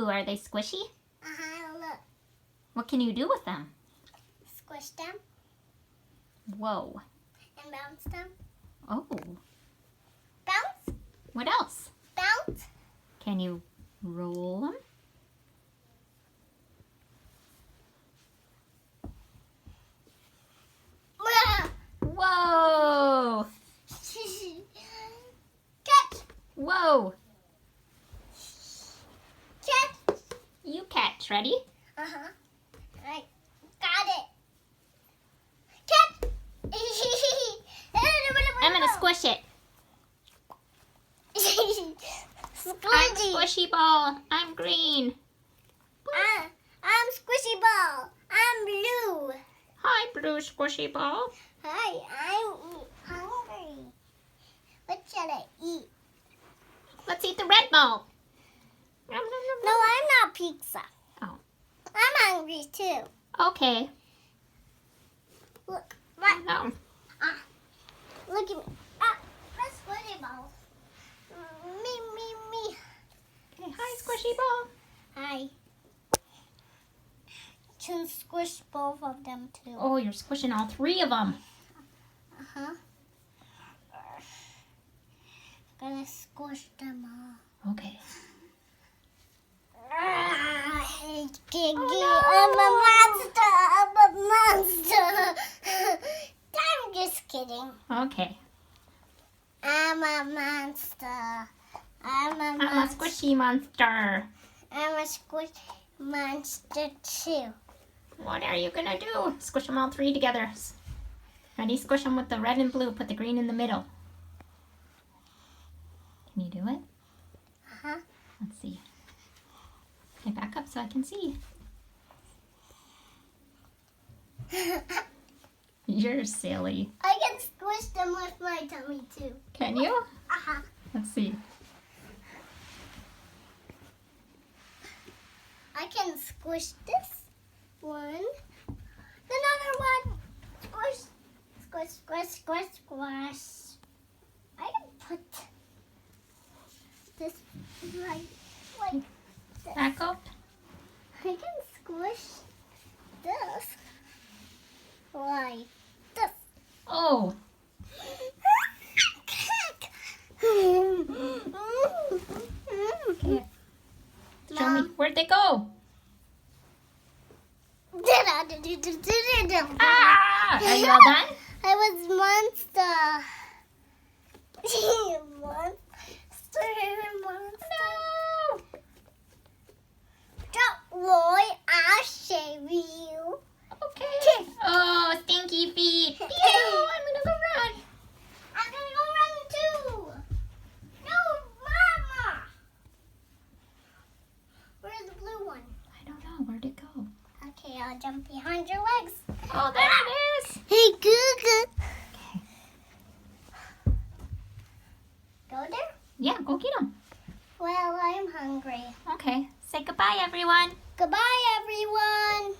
blue. Are they squishy? Look. What can you do with them? Squish them. Whoa. And bounce them. Oh. Bounce. What else? Bounce. Can you roll them? Whoa! Catch. Whoa! Catch. You catch. Ready? Right. Got it. Catch. I'm gonna squish it. I'm Squishy. squishy ball. I'm green. I'm squishy ball. I'm blue. Hi, blue squishy ball. Hi, I'm hungry. What should I eat? Let's eat the red ball. No, I'm not pizza. Oh. I'm hungry too. Okay. Look, what? No. Look at me. That's squishy ball. Me. Okay, hi, squishy ball. Hi. Can squish both of them too. Oh, you're squishing all three of them. I'm gonna squish them all. Okay. I'm a monster. I'm just kidding. Okay. I'm a monster. I'm I'm a squishy monster. I'm a squish monster too. What are you gonna do? Squish them all three together. Ready? Squish them with the red and blue. Put the green in the middle. Can you do it? Let's see. Okay, back up so I can see. You're silly. I can squish them with my tummy too. Can you? Let's see. I can squish this one. Another one. Squish. I can put this right like this. Back up. I can squish this like this. Oh. Okay. Show me. Where'd they go? Ah! Are you all done? I was monster. No! Don't worry, I'll save you. Okay. Oh, stinky feet. Ew, I'm gonna go run. I'm gonna go run too. No, Mama. Where's the blue one? I don't know. Where'd it go? Okay, I'll jump behind your legs. Oh, there it is. Hey, Google. Okay. Go there? Yeah, go get them. Well, I'm hungry. Okay. Say goodbye, everyone. Goodbye, everyone.